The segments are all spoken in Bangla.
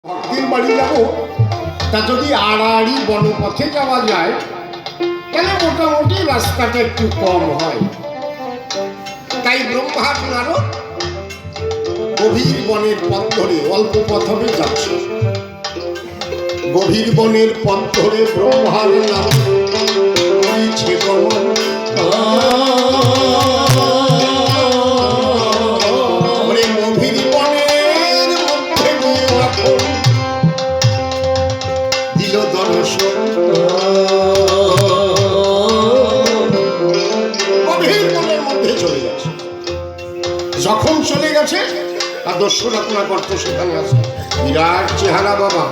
ভক্তের বাড়ি যাব, তা যদি আড়াআড়ি বনপথে যাওয়া যায় তাহলে মোটামুটি রাস্তাটা একটু কম হয়। তাই ব্রহ্মা নারদ গভীর বনের পথ ধরে, অল্প পথ হবে যাচ্ছে, গভীর বনের পথ ধরে ব্রহ্মার নারদ করিছে গমন। গভীর বনের মধ্যে গিয়ে যখন দিল দর্শন, গভীর বনের মধ্যে চলে গেছে। যখন চলে গেছে তার দস্যুরত্না করতে সেখানে আছে। বিরাট চেহারা বাবা,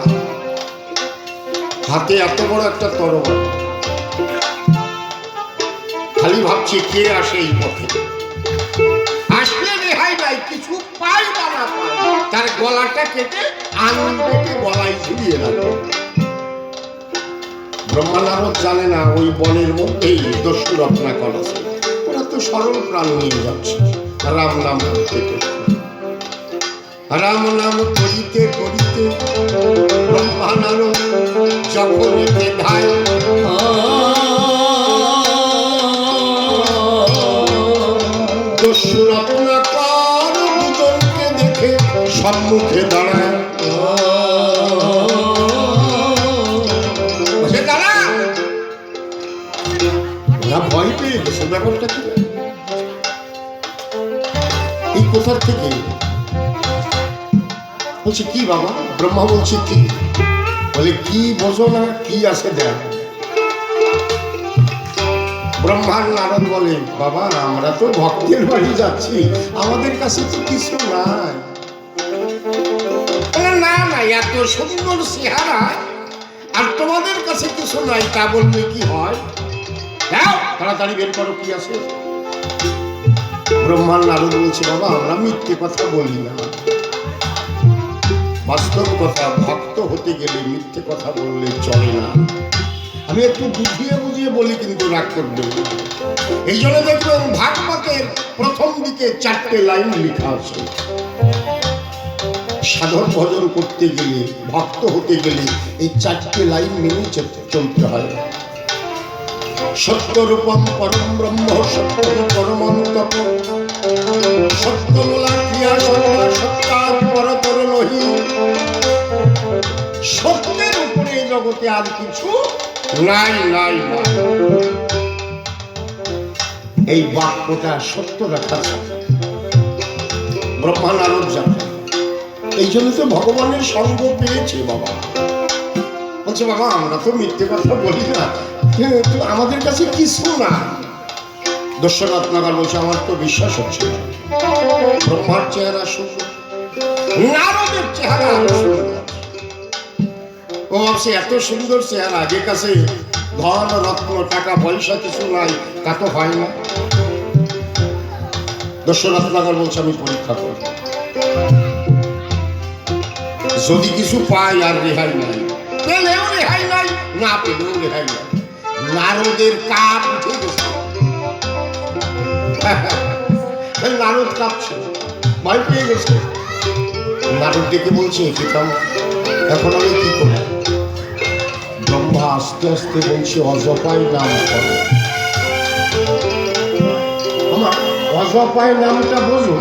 হাতে এত বড় একটা তরবারি, খালি ভাবছে কে আসে এই পথে, আসলে রেহাই নাই, কিছু পাই বা না পাই তার গলাটা কেটে আনন্দকে গলায় ঝুলিয়ে রাখে। ব্রহ্মা নারদ জানে না ওই বনের মধ্যেই দস্যুরত্নাকর আছে। ওরা তো সরল প্রাণ নিয়ে যাচ্ছে রাম নাম করতে করতে। রাম নাম করিতে করিতে ব্রহ্মা নারদ যখন মেধায় দস্যুরত্নাকর দুজনকে দেখে সম্মুখে দাঁড়ায়। ওরা ভয় পেয়ে গেছে, ব্যাপারটা কি এই কোথার থেকে বলছে কি বাবা? ব্রহ্মা বলছে কি? বলে কি বোঝো না, কি আছে দেখ। ব্রহ্মার নারদ বলে বাবা আমরা তো ভক্তের বাড়ি যাচ্ছি, আমাদের কাছে তো কিছু নাই। না না, এত সুন্দর চেহারা আর তোমাদের কাছে কিছু নাই, তা বললে কি হয়? তাড়াতাড়ি বের করো কি আছে। ব্রহ্মার নারদ বলছে বাবা আমরা মিথ্যে কথা বলি না, বাস্তব কথা। ভক্ত হতে গেলে মিথ্যে কথা বললে চলে না। আমি একটু বুঝিয়ে বুঝিয়ে বলি, কিন্তু রাগ করবে না। এই জন্য দেখবেন ভাগবতের প্রথম দিকে 4টে লাইন লেখা আছে। সাধন ভজন করতে গেলে, ভক্ত হতে গেলে এই 4টে লাইন মেনে চলতে হয়। সত্যরূপম পরম ব্রহ্ম সত্য পরমন্তপ সত্যমূলা ক্রিয়া সত্তা সত্তাৎ পরতর নহি। সত্যের উপরে জগতে আর কিছু নাই নাই নাই। এই বাক্যটা সত্য রাখা ব্রহ্মা নারদ জানে। এই জন্য তো ভগবানের সঙ্গ পেয়েছে বাবা। বলছে বাবা আমরা তো মিথ্যে কথা বলি না, কিন্তু আমাদের কাছে কিছু না। দস্যুরত্নাকর বলছে আমার তো বিশ্বাস হচ্ছে না। ব্রহ্মার চেহারা সুন্দর, নারদের চেহারা সুন্দর। ও ভাবছে এত সুন্দর চেহারা, যে কাছে ধন রত্ন টাকা পয়সা কিছু নাই তা তো হয় না। দস্যুরত্নাকর বলছে আমি পরীক্ষা করব, যদি কিছু পাই আর রেহাই নাই, পেলেও রেহাই নাই, না পেলেও রেহাই নাই। নারদের কাপ উঠে গেছে, নারদ কাঁপছে, ভয় পেয়ে গেছে। নারদ ডেকে বলছে এখন আমি কি করব? ব্রহ্মা আস্তে আস্তে বলছে অজপায় নাম করো। আমার অজপায় নামটা বোঝো।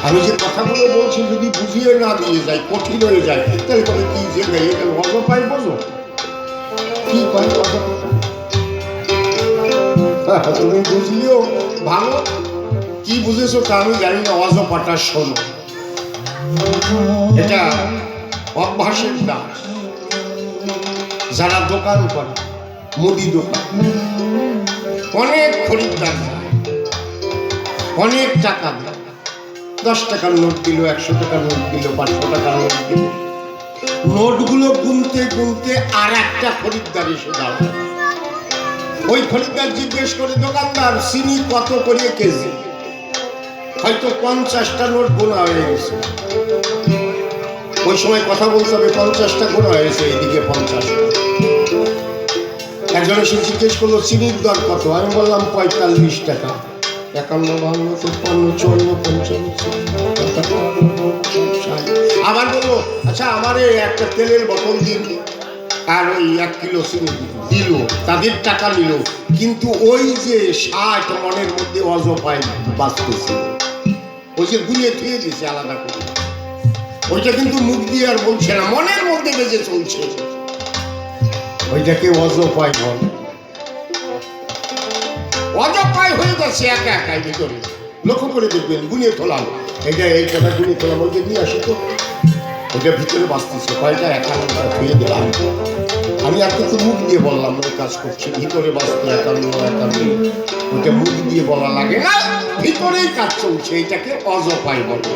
আমি যে কথাগুলো বলছি যদি বুঝিয়ে না দিয়ে যাই, কঠিন হয়ে যায়, তাহলে তবে কি যে অজপায় বোঝো কি পাই? তুমি বুঝলিও ভালো, কি বুঝেছো তা আমি জানি না। অজপাটা শোনো, এটা অভ্যাসের দাস। যারা দোকান করে, মুদি দোকান, অনেক খরিদ্দার যায়, অনেক টাকা দেয়, 10 টাকার নোট দিল, 100 টাকার নোট দিল, 500 টাকার নোট দিল। নোটগুলো গুনতে গুনতে আর একটা খরিদ্দার এসে দাঁড়ায়। ওই খরিদ্দার জিজ্ঞেস করে দোকানদার চিনি কত করে কেজি? হয়তো 50টা নোট গোনা হয়ে গেছে। ওই সময় কথা বলতে হবে 50টা গোনা হয়েছে, এদিকে 50। একজন এসে জিজ্ঞেস করলো চিনির দর কত? আমি বললাম 45 টাকা। 51, 52, 53, 54, 55 সংসার। আবার বললো আচ্ছা আমার একটা তেলের বোতল দিন আর ওই 1 কিলো চিনি দিল, তাদের টাকা নিল, কিন্তু ওই যে 60 মনের মধ্যে অজপায় বাঁচতেছে, ওই যে গুলিয়ে থুয়ে দিয়েছে আলাদা করে, ওইটা কিন্তু মুখ দিয়ে আর বলছে না, মনের মধ্যে বেজে চলছে, ওইটাকে অজপায় বলে। অজপায় হয়ে যাচ্ছে একা একাই ভিতরে, লক্ষ্য করে দেখবেন। গুনিয়ে তোলাম, এটা এই কথা গুনিয়ে তোলাম, ওইটা নিয়ে আসি তো, ওইটা ভিতরে বাঁচতেছে কয়টা, 51টা ধুয়ে দিলাম। আমি আর কিন্তু মুখ দিয়ে বললাম ওই কাজ করছে, ভিতরে বাঁচতে 51 ওইটা মুখ দিয়ে বলা লাগে না, ভিতরেই কাজ চলছে, এটাকে অজপায় বলে।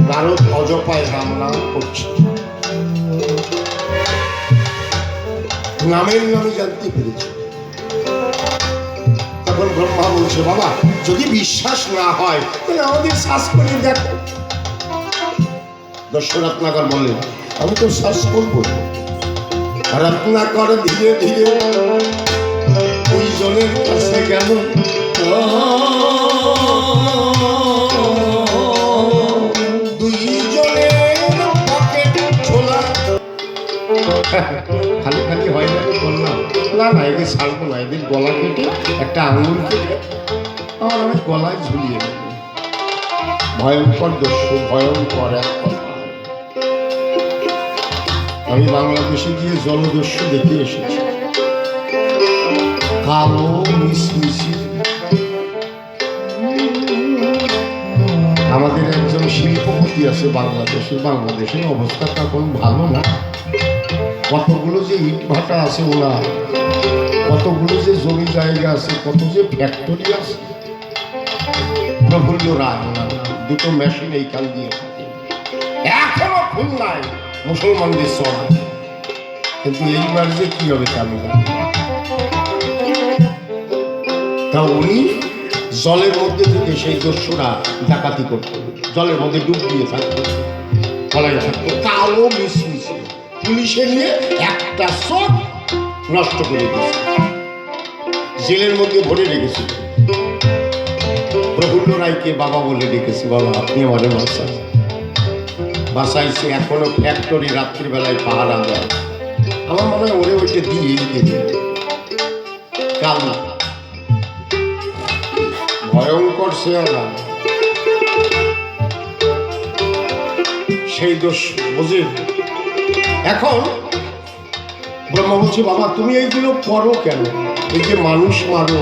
নারদ অজপায় রাম নাম করছে, নামের নামে জানতে পেরেছে। তখন ব্রহ্মা বলছে বাবা যদি বিশ্বাস না হয় তাহলে আমাদের শ্বাস করে দেখো। দশরত্নাকর বললেন আমি তো শ্বাস করবো। রত্নাকর ধীরে ধীরে দুইজনের কাছে গেল, দুইজনের পকেট ছোলা। খালি খালি হয় না বললাম, না না এদের ছাড়বো না, এদের গলা কেটে একটা আঙুল কেটে আমার আমি গলায় ঝুলিয়ে দেব। ভয়ঙ্কর দস্যু, ভয়ঙ্কর এক কথা। আমি বাংলাদেশে গিয়ে জলদস্যু দেখে এসেছি, কালো মিশমিশি। আমাদের একজন শিল্পপতি আছে বাংলাদেশে, বাংলাদেশের অবস্থা তখন ভালো না, কতগুলো যে ইট ভাটা আছে ওনার, কতগুলো যে জমি জায়গা আছে, কত যে ফ্যাক্টরি আছে। প্রফুল্ল রায় ওনার নাম, দুটো মেশিন এইখান দিয়ে থাকে, এখনো খুলনায় মুসলমানদের চলা। কিন্তু এইবার যে কি হবে আমি জানি না। তা উনি জলের মধ্যে থেকে সেই দস্যুরা ডাকাতি করতো, জলের মধ্যে ডুব দিয়ে থাকতো, ফলায় থাকতো, কালো মিশমিশে। পুলিশে নিয়ে একটা চোখ নষ্ট করে দিয়েছে, জেলের মধ্যে ভরে রেখেছিল। প্রফুল্ল রায়কে বাবা বলে ডেকেছি, বাবা আপনি আমাদের বাসাইছে, এখনো ফ্যাক্টরি রাত্রিবেলায় পাহারা দেয়। আমার মনে হয় ওরে ওইটা দিয়েই দেবে। কাল ভয়ঙ্কর চেহারা, সেই দোষ বুঝে। এখন ব্রহ্মা বলছে বাবা তুমি এইগুলো করো কেন? এই যে মানুষ মারো,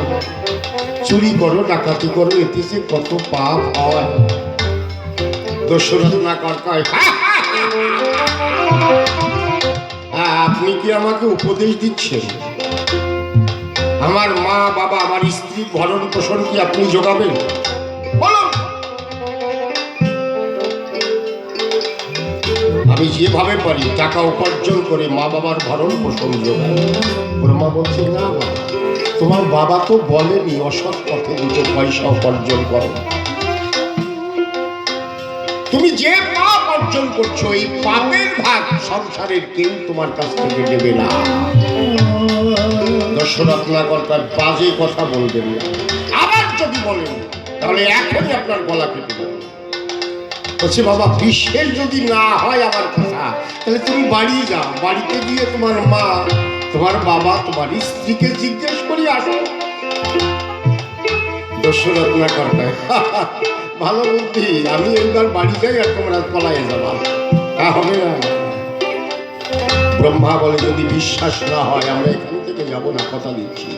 চুরি করো, ডাকাতি করো, এতে যে কত পাপ হয়। দশরত্নাকর কয় আপনি কি আমাকে উপদেশ দিচ্ছেন? আমার মা বাবা আমার স্ত্রীর ভরণ পোষণ কি আপনি যোগাবেন? বলুন। আমি যেভাবে পারি টাকা উপার্জন করে মা বাবার ভরণ পোষণ যোগাই। ব্রহ্মা বলছে না বাবা, তোমার বাবা তো বলেনি অসৎ পথে দুটো পয়সা উপার্জন করো। তুমি যে পাপ অর্জন করছো এই পাপের ভাগ সংসারের কেউ তোমার কাছ থেকে নেবে না। দশরত্নাকর তার বাজে কথা বলবেন না, আবার যদি বলেন তাহলে এখনই আপনার গলা কেটে দেবে। বলছে বাবা বিশ্বাস যদি না হয় আমার কথা, তাহলে তুমি বাড়ি যাও, বাড়িতে গিয়ে তোমার মা, তোমার বাবা, তোমার স্ত্রীকে জিজ্ঞেস করি আসো। দশরত্নাকর ভালো বুদ্ধি, আমি এইবার বাড়ি যাই আর তোমরা পলাইয়ে যাবা, তা হবে না। ব্রহ্মা বলে যদি বিশ্বাস না হয় আমরা এখান থেকে যাব না, কথা দিচ্ছি।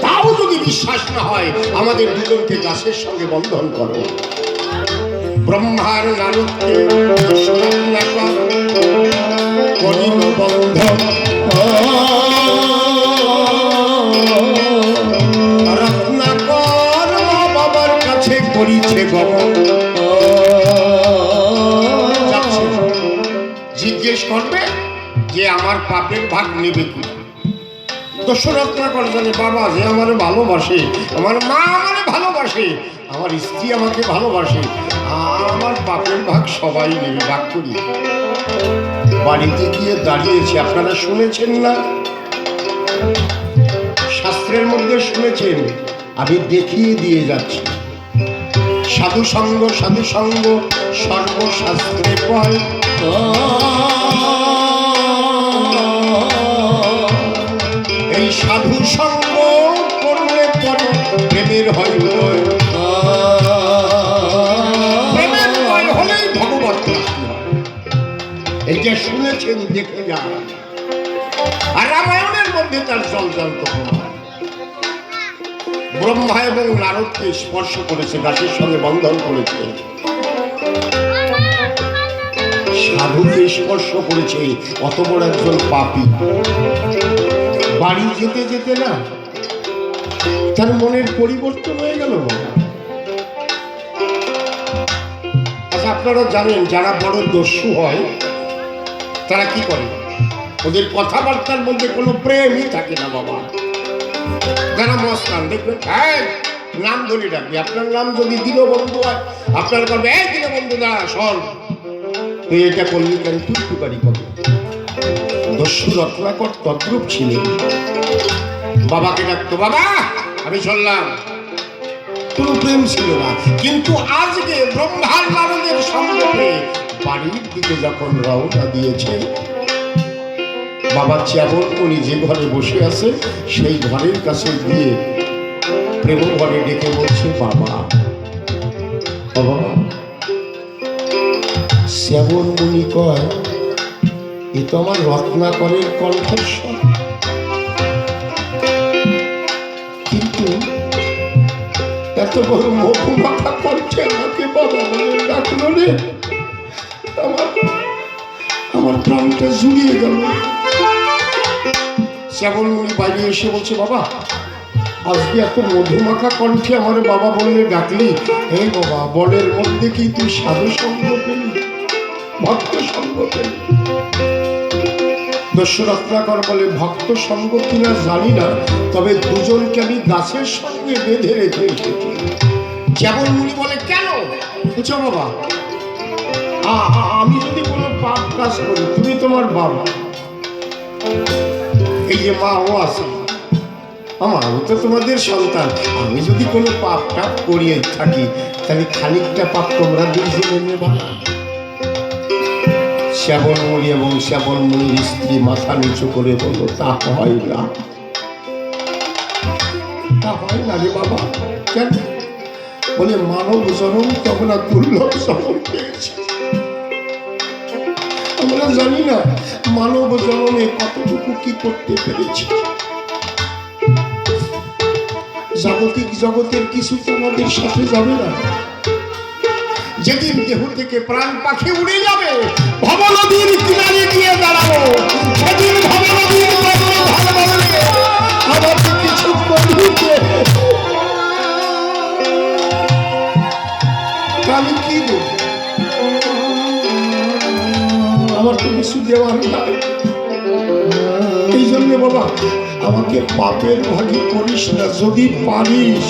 তাও যদি বিশ্বাস না হয় আমাদের দুজনকে গাছের সঙ্গে বন্ধন করো। ব্রহ্মার নারদকে দশরত্নাকর করিল বন্ধন, রত্নাকর মা বাবার কাছে করিছে গমন। জিজ্ঞেস করবে যে আমার পাপের ভাগ নেবে কি? দশরত্নাকর জানে বাবা যে আমার ভালোবাসে, আমার মা আমার ভালোবাসে, আমার স্ত্রী আমাকে ভালোবাসে, আমার পাপের ভাগ সবাই নেবে, ভাগ করি। বাড়িতে গিয়ে দাঁড়িয়েছে, আপনারা শুনেছেন না? শাস্ত্রের মধ্যে শুনেছেন, আমি দেখিয়ে দিয়ে যাচ্ছি। সাধু সঙ্গ সর্বশাস্ত্রে পায়। এই সাধু সঙ্গ করলে পরে প্রেমের হয় উদয়। প্রেমের উদয় হলেই ভগবত প্রাপ্তি হয়। এইটা শুনেছেন, দেখে যান। আর রামায়ণের মধ্যে তার জল প্রমাণ। ব্রহ্মা এবং নারদকে স্পর্শ করেছে, গাছের সঙ্গে বন্ধন করেছে। সাধুকে স্পর্শ করেছে, অত বড় একজন পাপী। বাড়ি যেতে যেতে না তার মনের পরিবর্তন হয়ে গেল। আচ্ছা, আপনারা জানেন যারা বড় দস্যু হয় তারা কি করে? ওদের কথাবার্তার মধ্যে কোনো প্রেমই থাকে না বাবা। যারা মস্তান দেখবেন, নাম ধরে ডাকবে। আপনার নাম যদি দীনবন্ধু হয়, আপনার করবে এই দীনবন্ধু দা শোন, তুই এটা করলি কেন, তুই টুকারি করবি। দস্যু রত্নাকর তদ্রূপ ছিলেন। বাবাকে ডাকতো, বাবা আমি চললাম, কোনো প্রেম ছিল না। কিন্তু আজকে ব্রহ্মার নারদের সঙ্গে বাড়ির দিকে যখন রওনা দিয়েছে, বাবা চ্যাবনমণি যে ঘরে বসে আছে সেই ঘরের কাছে গিয়ে প্রেম ঘরে ডেকে বলছে, বাবা বাবা। চ্যাবনমণি কয়, এ তো আমার রত্নাকরের কণ্ঠস্বর, কিন্তু এত বড় মুখমাখা করছে আমাকে বাবা বলে ডাকলো রে, আমার প্রাণটা জুড়িয়ে গেল। চ্যাবনমণি বাইরে এসে বলছে, বাবা আজকে এত মধুমাখা কণ্ঠে আমার বাবা বললে ডাকলি, এই বাবা বনের মধ্যে কি তুই সাধু সঙ্গ পেলি, ভক্ত সঙ্গ পেলি? দস্যু রত্নাকর বলে, ভক্ত সঙ্গ কিনা জানি না, তবে দুজনকে আমি গাছের সঙ্গে বেঁধে রেখে এসেছি। চ্যাবনমণি বলে, কেন? বুঝছো বাবা, আমি যদি কোনো পাপ কাজ করি, তুমি তোমার বাবা, এই যে মা ও আছে, আমি তো তোমাদের সন্তান, আমি যদি কোনো পাপ টাপ করিয়ে থাকি, তাহলে খানিকটা পাপ তোমরা দুইজনে নেবা। চ্যাবনমণি এবং চ্যাবনমণির স্ত্রী মাথা নিচু করে বলল, তা হয় না, তা হয় না রে বাবা। কেন? বলে, মানব জন্ম তো আমরা দুর্লভ জন্ম পেয়েছি, আমরা জানি না মানব জন্মে কতটুকু কি করতে পেরেছি। জাগতিক জগতের কিছু তো আমাদের সাথে যাবে না। যেদিন দেহ থেকে প্রাণ পাখি উড়ে যাবে, ভবনদীর কিনারে গিয়ে দাঁড়াবো, সেদিন ভবনদীর আমাকে কিছু করবে, আমি কি দেব? আমার তো কিছু দেওয়ার নাই। এই জন্য বাবা আমাকে পাপের ভাগী করিস না, যদি পারিস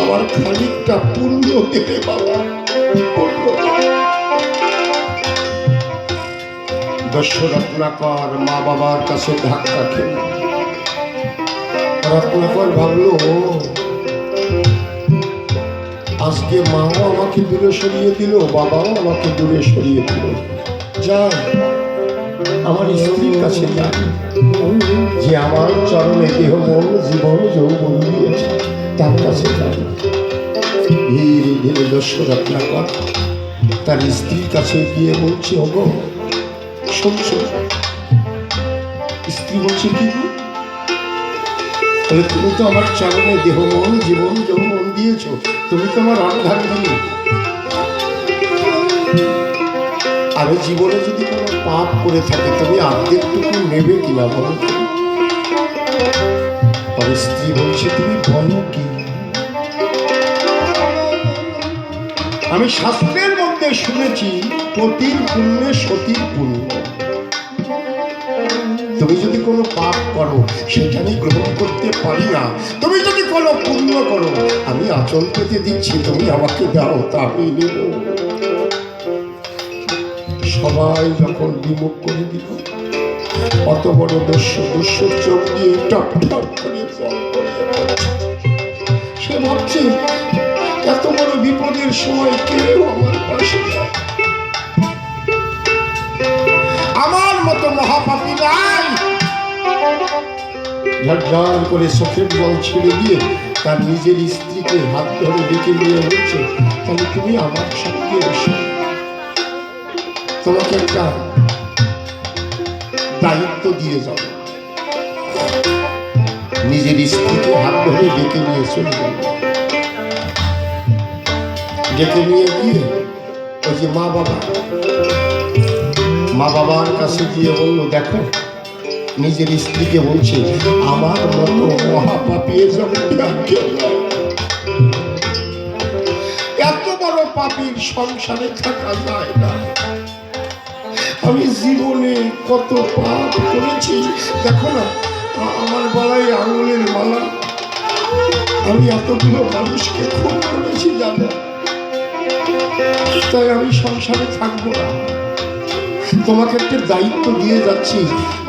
আমার খানিকটা পুণ্য দেবে বাবা। দস্যু রত্নাকর মা বাবার কাছে ধাক্কা খেল। রত্নাকর ভাবলো, আজকে মাও আমাকে দূরে সরিয়ে দিল, বাবাও আমাকে দূরে সরিয়ে দিল, যাই আমার স্ত্রীর কাছে যাই, যে আমার চরণে দেহ মন জীবন যৌবন দিয়েছে, তার কাছে যাই। ধীরে ধীরে দস্যু রত্নাকর তার স্ত্রীর কাছে গিয়ে বলছে, ওগো শুনছো? স্ত্রী বলছে, কি গো? বলে, তুমি তো আমার চরণে দেহ মন জীবন যৌবন দিয়েছ, তুমি তো আমার অর্ধাঙ্গিনী। আমি জীবনে যদি কোনো পাপ করে থাকি, তবে অর্ধেকটুকু নেবে কিনা বলো? আর স্ত্রী বলছে, তুমি বলো কি? আমি শাস্ত্রের মধ্যে শুনেছি, পতির পুণ্যে সতীর পুণ্য। তুমি যদি কোনো পাপ করো সেটা আমি গ্রহণ করতে পারি না, তুমি যদি কোনো পুণ্য করো আমি আঁচল পেতে দিচ্ছি, তুমি আমাকে দাও, তা আমি নেব। সবাই যখন বিমুখ করে দিল, অত বড় দস্যুর চোখ দিয়ে টপ টপ করে জল পড়ে, সে ভাবছে এত বড় বিপদের সময় কেউ আমার পাশে নেই। আমার মতো মহাপাপী নাই। ঝরঝর করে চোখের জল ছেড়ে দিয়ে তার নিজের স্ত্রীকে হাত ধরে ডেকে নিয়ে বলছে, তাহলে তুমি আমার সঙ্গে এসো, তোমাকে একটা দায়িত্ব দিয়ে যাও। নিজের স্ত্রীকে হাত ধরে ডেকে নিয়ে চলে গেল। ডেকে নিয়ে গিয়ে ওই যে মা বাবার কাছে গিয়ে বললো, দেখো নিজের স্ত্রীকে বলছে, আমার মতো মহাপাপী এত বড় পাপীর সংসারে থাকা যায় না। আমি জীবনে কত পাপ করেছি, দেখো না আমার গলায় আঙুলের মালা, আমি এতগুলো মানুষকে খুন করেছি জানো, তাই আমি সংসারে থাকবো না। তোমাকে একটা দায়িত্ব দিয়ে যাচ্ছি,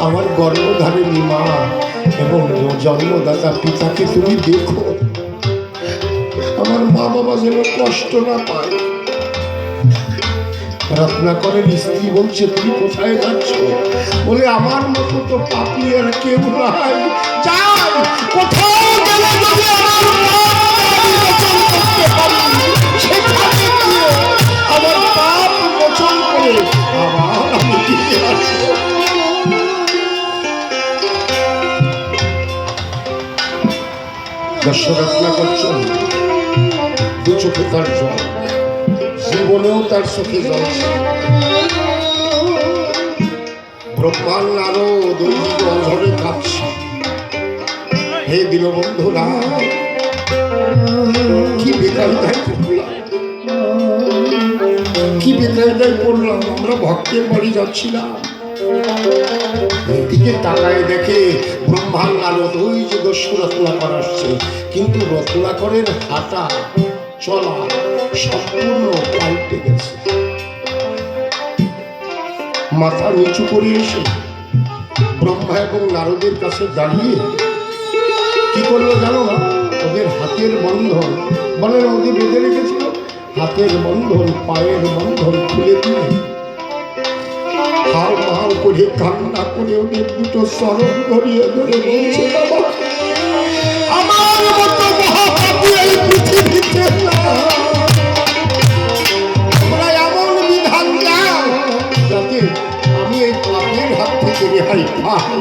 আমার গর্ভধারিণী মা এবং জন্মদাতা পিতাকে তুমি দেখো, আমার মা বাবা যেন কষ্ট না পায়। রত্নাকরের স্ত্রী বলছে, তুমি কোথায় যাচ্ছ? বলে, আমার মতো তো পাপী আর কেউ নাই, যাই কোথাও গেলে যদি আমার আমার পাপ মোচন করে আবার আমি ফিরে আসবো। রত্নাকর চল, দু চোখে তার জল, জীবনেও তার চোখে জল। ব্রহ্মাণ নারদ অঝরে কাঁদছে, হে দীনবন্ধু রাম, কি বেকায়দায় পড়লাম, কি বেকায়দায় পড়লাম। আমরা ভক্তের বাড়ি যাচ্ছিলাম, এদিকে তাকায় দেখে ব্রহ্মাণ নারদ ওই যে দস্যু রত্নাকর আসছে, কিন্তু রত্নাকরের হাঁটা চলা সম্পূর্ণ পাল্টে গেছে। মাথা নিচু করে এসে ব্রহ্মা এবং নারদের কাছে দাঁড়িয়ে কি করলো জানো না? ওদের হাতের বন্ধন বনের মধ্যে বেঁধে রেখেছিল, হাতের বন্ধন পায়ের বন্ধন খুলে দিয়ে হাও মাও করে কান্না করে ওদের দুটো চরণ ধরিয়ে ধরে বলছে, বাবা আমার মতো মহাপাপী এই পৃথিবীতে না, তোমরা এমন বিধান দাও যাতে আমি এই পাপের হাত থেকে রেহাই পাই।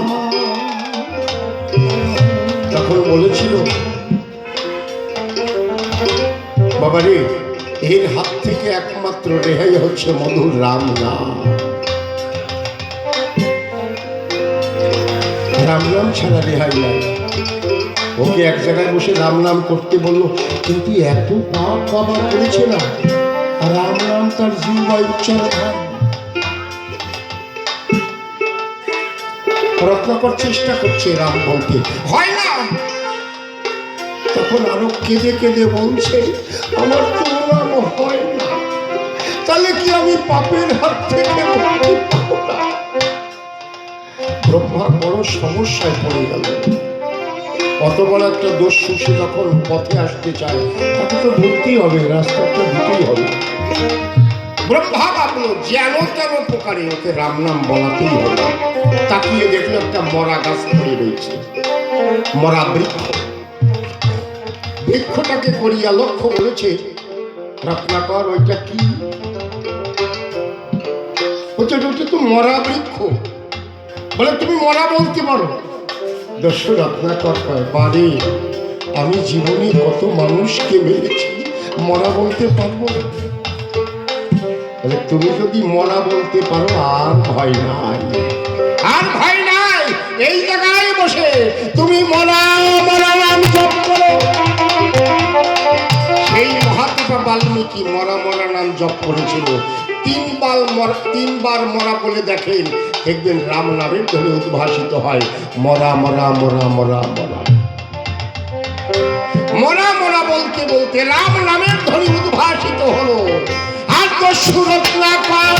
তখন বলেছিল, বাবা রে, এর হাত থেকে একমাত্র রেহাই হচ্ছে মধুর রাম নাম। রাম নাম ছাড়া রেহাই নাই। ওকে এক জায়গায় বসে রাম নাম করতে বললো, কিন্তু এত পাপ বাবা করেছে না, রাম নাম তার জিহ্বায় উচ্চারণ হয়। রত্নাকর চেষ্টা করছে রাম বলতে, হয় না। তখন আরো কেঁদে কেঁদে বলছে, আমার তো নাম হয় না, তাহলে কি আমি পাপের হাত থেকে মুক্তি পাবো না? ব্রহ্মা বড় সমস্যায় পড়ে গেল। অত বড় একটা দস্যু, সে যখন পথে আসতে চায় তাকে তো বলতেই হবে, রাস্তাটা দিতেই হবে। ব্রহ্মা ভাবলো যেন তেন প্রকারে ওকে রাম নাম বলাতেই হবে। তাকিয়ে দেখলো একটা মরা গাছ পড়ে রয়েছে, মরা বৃক্ষ। বৃক্ষটাকে করিয়া লক্ষ্য বলেছে, রত্নাকর ওইটা কি? ওটা তো মরা বৃক্ষ। বলে, তুমি মরা বলতে পারো? দস্যু রত্নাকর কয়, বারে আমি জীবনে কত মানুষকে মেরেছি, মরা বলতে পারবো না। বলে, তুমি যদি মরা বলতে পারো আর ভয় নাই, আর ভয় নাই। এই জায়গায় বসে তুমি মরা মরা নাম জপ করো। সেই মহাত্মা বাল্মীকি মরা মরা নাম জপ করেছিল। তিনবার মরা বলে দেখেন, দেখবেন রাম নামের ধরে উদ্ভাসিত হয়, মরা মরা মরা মরা মরা মরা মরা বলতে বলতে রাম নামের ধরে উদ্ভাসিত হলো। আর দস্যু রত্নাকর